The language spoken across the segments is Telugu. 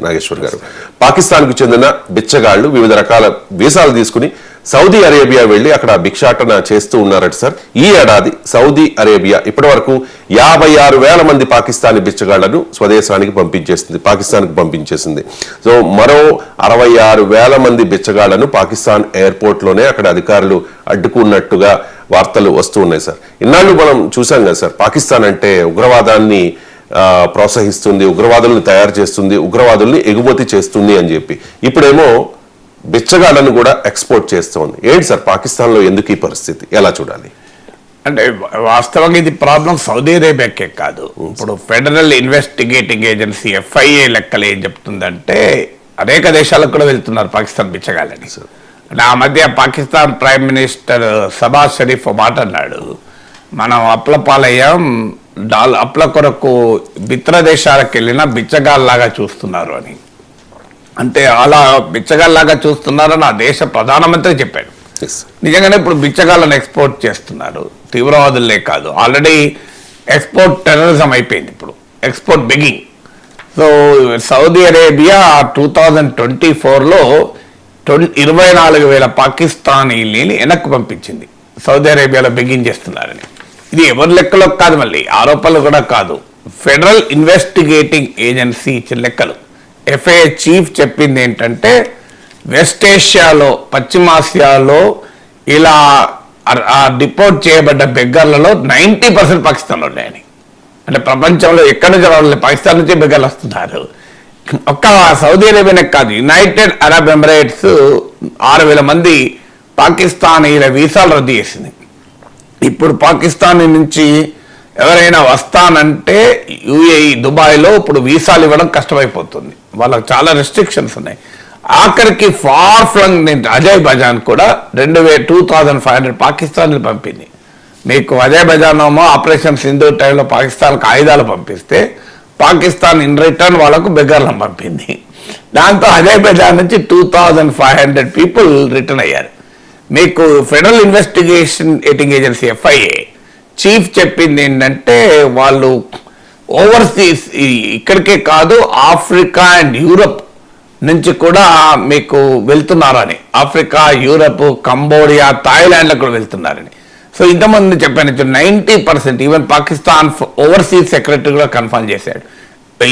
నాగేశ్వర్ గారు, పాకిస్తాన్కు చెందిన బిచ్చగాళ్లు వివిధ రకాల వీసాలు తీసుకుని సౌదీ అరేబియా వెళ్లి అక్కడ భిక్షాటన చేస్తూ ఉన్నారట సార్. ఈ ఏడాది సౌదీ అరేబియా ఇప్పటి వరకు 56,000 మంది పాకిస్తానీ బిచ్చగాళ్లను స్వదేశానికి పాకిస్తాన్కు పంపించేసింది. సో మరో 66,000 మంది బిచ్చగాళ్లను పాకిస్తాన్ ఎయిర్పోర్ట్ లోనే అక్కడ అధికారులు అడ్డుకున్నట్టుగా వార్తలు వస్తూ ఉన్నాయి సార్. ఇన్నాళ్ళు మనం చూసాం కదా సార్, పాకిస్తాన్ అంటే ఉగ్రవాదాన్ని ప్రోత్సహిస్తుంది, ఉగ్రవాదుల్ని తయారు చేస్తుంది, ఉగ్రవాదుల్ని ఎగుమతి చేస్తుంది అని చెప్పి. ఇప్పుడేమో బిచ్చగాళ్లను కూడా ఎక్స్పోర్ట్ చేస్తుంది. ఏంటి సార్ పాకిస్తాన్ లో ఎందుకు ఈ పరిస్థితి, ఎలా చూడాలి? అంటే వాస్తవంగా ఇది ప్రాబ్లం సౌదీ అరేబియాకే కాదు. ఇప్పుడు ఫెడరల్ ఇన్వెస్టిగేటింగ్ ఏజెన్సీ FIA లెక్కలు ఏం చెప్తుందంటే అనేక దేశాలకు కూడా వెళ్తున్నారు పాకిస్తాన్ బిచ్చగాళ్ళని. అంటే ఆ మధ్య పాకిస్తాన్ ప్రైమ్ మినిస్టర్ షబాజ్ షరీఫ్ మాట అన్నాడు, మనం అప్లపాలయ్యాం, అప్ల కొరకు మిత్ర దేశాలకు వెళ్ళినా బిచ్చగాళ్ళలాగా చూస్తున్నారు అని. అంటే అలా బిచ్చగాళ్ళలాగా చూస్తున్నారని ఆ దేశ ప్రధానమంత్రి చెప్పాడు. నిజంగానే ఇప్పుడు బిచ్చగాళ్ళను ఎక్స్పోర్ట్ చేస్తున్నారు, తీవ్రవాదులే కాదు, ఆల్రెడీ ఎక్స్పోర్ట్ టెర్రరిజం అయిపోయింది, ఇప్పుడు export begging. So Saudi Arabia 2024లో 24,000 పాకిస్తానీలని వెనక్కి పంపించింది, సౌదీ అరేబియాలో బెగ్గింగ్ చేస్తున్నారని. ఇది ఎవరి లెక్కలో కాదు, మళ్ళీ ఆరోపణలు కూడా కాదు, ఫెడరల్ ఇన్వెస్టిగేటింగ్ ఏజెన్సీ ఇచ్చిన లెక్కలు. FIA చీఫ్ చెప్పింది ఏంటంటే వెస్ట్ ఏషియాలో, పశ్చిమాసియాలో ఇలా డిపోర్ట్ చేయబడ్డ బెగ్గర్లలో 90% పాకిస్తాన్లో ఉన్నాయని. అంటే ప్రపంచంలో ఎక్కడి నుంచి రావాలి, పాకిస్తాన్ నుంచే బెగ్గర్లు వస్తున్నారు. ఒక్క సౌదీ అరేబియానే కాదు, యునైటెడ్ అరబ్ ఎమిరేట్స్ 6,000 మంది పాకిస్తానీల వీసాలు రద్దు చేసింది. ఇప్పుడు పాకిస్తాన్ నుంచి ఎవరైనా వస్తానంటే UAE, దుబాయ్లో ఇప్పుడు వీసాలు ఇవ్వడం కష్టమైపోతుంది, వాళ్ళకి చాలా రెస్ట్రిక్షన్స్ ఉన్నాయి. ఆఖరికి ఫార్ ఫ్లంగ్ అజర్బైజాన్ కూడా 2,500 పాకిస్తాన్లు పంపింది. మీకు అజర్బైజాన్ ఏమో ఆపరేషన్ సింధు టైంలో పాకిస్తాన్కి ఆయుధాలు పంపిస్తే పాకిస్తాన్ ఇన్ రిటర్న్ వాళ్ళకు బెగ్గర్లను పంపింది. దాంతో అజర్బైజాన్ నుంచి 2,500 పీపుల్ రిటర్న్ అయ్యారు. మీకు federal investigating agency FIA chief చెప్పింది ఏంటంటే వాళ్ళు ఓవర్సీస్, ఇక్కడికే కాదు ఆఫ్రికా అండ్ యూరప్ నుంచి కూడా మీకు వెళ్తున్నారని, ఆఫ్రికా, యూరప్, కంబోడియా, థాయిలాండ్లకు కూడా వెళ్తున్నారని. సో ఇంతమంది చెప్పాను, 90%, ఈవెన్ పాకిస్తాన్ ఓవర్సీస్ సెక్రటరీ కూడా కన్ఫర్మ్ చేశాడు,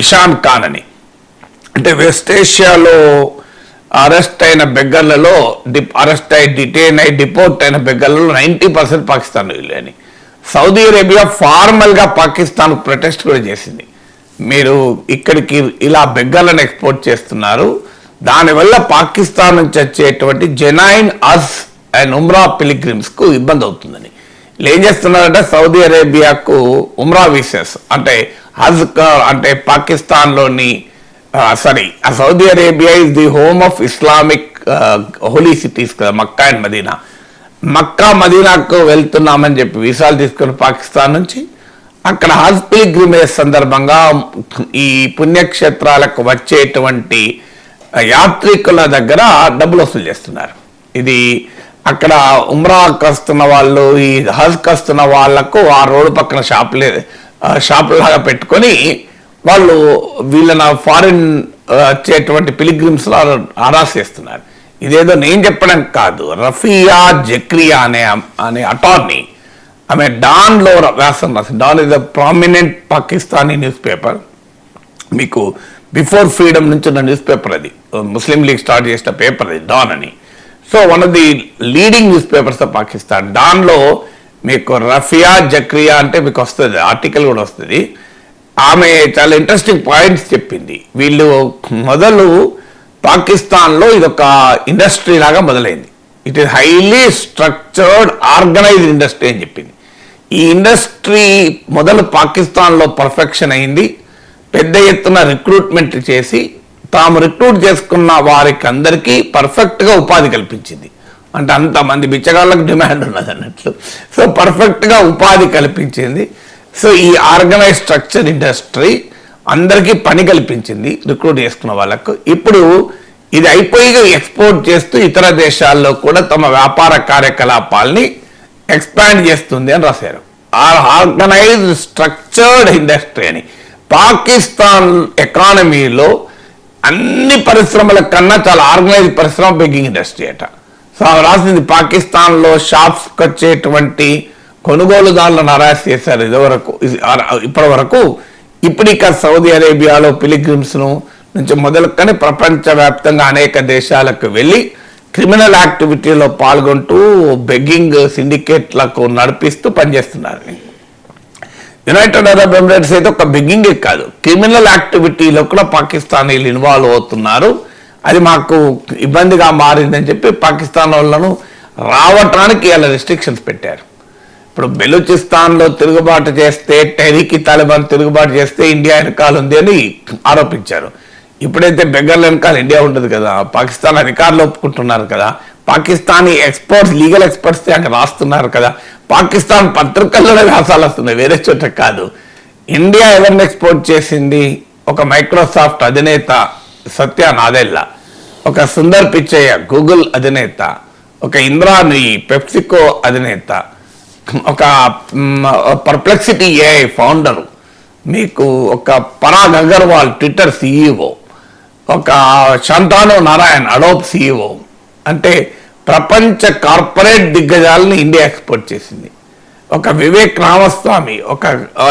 ఇషాన్ ఖాన్ అని. అంటే వెస్ట్ ఏషియాలో అరెస్ట్ అయిన బెగ్గర్లలో, డిటైన్ అయి డిపోర్ట్ అయిన బెగ్గర్లలో 90% పాకిస్తాన్ వెళ్ళని. సౌదీ అరేబియా ఫార్మల్గా పాకిస్తాన్ ప్రొటెస్ట్ కూడా చేసింది, మీరు ఇక్కడికి ఇలా బెగ్గర్లను ఎక్స్పోర్ట్ చేస్తున్నారు, దానివల్ల పాకిస్తాన్ నుంచి వచ్చేటువంటి జెనైన్, హజ్ అండ్ ఉమ్రా పిలిగ్రిమ్స్కు ఇబ్బంది అవుతుందని. వీళ్ళు ఏం చేస్తున్నారంటే సౌదీ అరేబియాకు ఉమ్రా వీసాస్, అంటే హజ్ అంటే పాకిస్తాన్లోని Saudi Arabia is the home of Islamic holy cities కదా, మక్కా అండ్ మదీనా. మక్కా, మదీనాకు వెళ్తున్నామని చెప్పి వీసాలు తీసుకుని పాకిస్తాన్ నుంచి అక్కడ హజ్ పిలిగ్రిమేజ్ సందర్భంగా ఈ పుణ్యక్షేత్రాలకు వచ్చేటువంటి యాత్రికుల దగ్గర డబ్బులు వసూలు చేస్తున్నారు. ఇది అక్కడ ఉమ్రాకి వస్తున్న వాళ్ళు, ఈ హజ్కి వస్తున్న వాళ్లకు ఆ రోడ్డు పక్కన షాపులాగా పెట్టుకొని వాళ్ళు వీళ్ళని ఫారిన్ వచ్చేటువంటి పిలిగ్రిమ్స్లో హరాస్ చేస్తున్నారు. ఇదేదో నేను చెప్పడం కాదు, రఫియా జక్రియా అనే అటార్నీ, ఆమె డాన్లో వ్యాసం రాసింది. Dawn is the prominent Pakistani news paper, మీకు బిఫోర్ ఫ్రీడమ్ నుంచి ఉన్న న్యూస్ పేపర్, అది ముస్లిం లీగ్ స్టార్ట్ చేసిన పేపర్ అది, డాన్ అని. So one of the leading news papers of Pakistan. డాన్లో మీకు రఫియా జక్రియా అంటే మీకు వస్తుంది, ఆర్టికల్ కూడా వస్తుంది. ఆమె చాలా ఇంట్రెస్టింగ్ పాయింట్స్ చెప్పింది. వీళ్ళు మొదలు పాకిస్తాన్లో ఇదొక ఇండస్ట్రీ లాగా మొదలైంది, it is highly structured organised industry అని చెప్పింది. ఈ ఇండస్ట్రీ మొదలు పాకిస్తాన్లో పర్ఫెక్షన్ అయింది, పెద్ద ఎత్తున రిక్రూట్మెంట్ చేసి తాము రిక్రూట్ చేసుకున్న వారికి అందరికీ పర్ఫెక్ట్గా ఉపాధి కల్పించింది. అంటే అంతమంది బిచ్చగాళ్ళకు డిమాండ్ ఉన్నది అన్నట్లు. సో పర్ఫెక్ట్గా ఉపాధి కల్పించింది. సో ఈ ఆర్గనైజ్ స్ట్రక్చర్ ఇండస్ట్రీ అందరికీ పని కల్పించింది రిక్రూట్ చేసుకున్న వాళ్ళకు. ఇప్పుడు ఇది అయిపోయి ఎక్స్పోర్ట్ చేస్తూ ఇతర దేశాల్లో కూడా తమ వ్యాపార కార్యకలాపాలని ఎక్స్పాండ్ చేస్తుంది అని రాశారు. ఆర్గనైజ్డ్ స్ట్రక్చర్డ్ ఇండస్ట్రీ అని. పాకిస్తాన్ ఎకానమీలో అన్ని పరిశ్రమల కన్నా చాలా ఆర్గనైజ్ పరిశ్రమ బెగ్గింగ్ ఇండస్ట్రీ అట. సో ఆమె రాసింది పాకిస్తాన్లో షాప్స్కి వచ్చేటువంటి కొనుగోలుదారులను హరాస్ చేశారు ఇప్పటి వరకు. ఇప్పుడు ఇక సౌదీ అరేబియాలో పిలిగ్రిమ్స్ను నుంచి మొదలుకొని ప్రపంచవ్యాప్తంగా అనేక దేశాలకు వెళ్ళి క్రిమినల్ యాక్టివిటీలో పాల్గొంటూ బెగ్గింగ్ సిండికేట్లకు నడిపిస్తూ పనిచేస్తున్నారు. యునైటెడ్ అరబ్ ఎమిరేట్స్ అయితే ఒక బెగ్గింగే కాదు, క్రిమినల్ యాక్టివిటీలో కూడా పాకిస్తానీలు ఇన్వాల్వ్ అవుతున్నారు. అది మాకు ఇబ్బందిగా మారిందని చెప్పి పాకిస్తాన్ వాళ్ళను రావటానికి ఇలా రెస్ట్రిక్షన్స్ పెట్టారు. ఇప్పుడు బెలూచిస్తాన్లో తిరుగుబాటు చేస్తే, టెహ్రీక్ తాలిబాన్ తిరుగుబాటు చేస్తే ఇండియా వెనకాల ఉంది అని ఆరోపించారు. ఇప్పుడైతే బెగ్గర్ల వెనకాల ఇండియా ఉండదు కదా, పాకిస్తాన్ అధికారులు ఒప్పుకుంటున్నారు కదా, పాకిస్తానీ ఎక్స్పర్ట్స్ లీగల్ ఎక్స్పర్ట్స్ అక్కడ రాస్తున్నారు కదా, పాకిస్తాన్ పత్రికల్లోనే వ్యాసాలు వస్తున్నాయి, వేరే చోట కాదు. ఇండియా ఎవరిని ఎక్స్పోర్ట్ చేసింది? ఒక మైక్రోసాఫ్ట్ అధినేత సత్య నాదెల్లా, ఒక సుందర్ పిచ్చయ్య గూగుల్ అధినేత, ఒక ఇంద్రాని పెప్సికో అధినేత, ఒక పర్ప్లెక్సిటీ ఏఐ ఫౌండరు, మీకు ఒక పరాగ్ అగర్వాల్ ట్విట్టర్ సిఇఓ, ఒక శాంతాను నారాయణ్ అడోబ్ సిఇఓ. అంటే ప్రపంచ కార్పొరేట్ దిగ్గజాలను ఇండియా ఎక్స్పోర్ట్ చేసింది. ఒక వివేక్ రామస్వామి, ఒక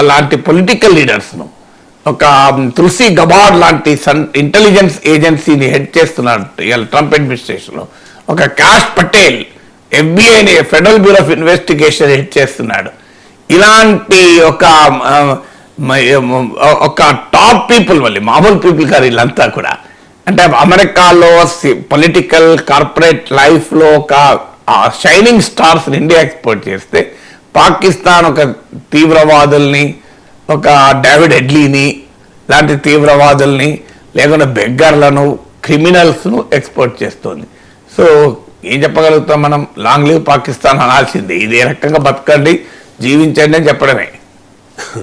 లాంటి పొలిటికల్ లీడర్స్ను, ఒక తులసి గబాడ్ లాంటి ఇంటెలిజెన్స్ ఏజెన్సీని హెడ్ చేస్తున్నాడు ఇవాళ ట్రంప్ అడ్మినిస్ట్రేషన్లో. ఒక కాష్ పటేల్ ఎఫ్బిఐని, federal bureau of investigation head చేస్తున్నాడు. ఇలాంటి ఒక టాప్ పీపుల్, మళ్ళీ మామూలు పీపుల్ కాదు వీళ్ళంతా కూడా. అంటే అమెరికాలో పొలిటికల్ కార్పొరేట్ లైఫ్లో ఒక షైనింగ్ స్టార్స్ ఇండియా ఎక్స్పోర్ట్ చేస్తే, పాకిస్తాన్ ఒక తీవ్రవాదుల్ని, ఒక డేవిడ్ హెడ్లీని లాంటి తీవ్రవాదుల్ని, లేకుండా బెగ్గర్లను, క్రిమినల్స్ను ఎక్స్పోర్ట్ చేస్తుంది. సో ఏం చెప్పగలుగుతాం మనం? లాంగ్ లివ్ పాకిస్తాన్ అనాల్సిందే. ఇదే రకంగా బతకండి, జీవించండి అని చెప్పడమే.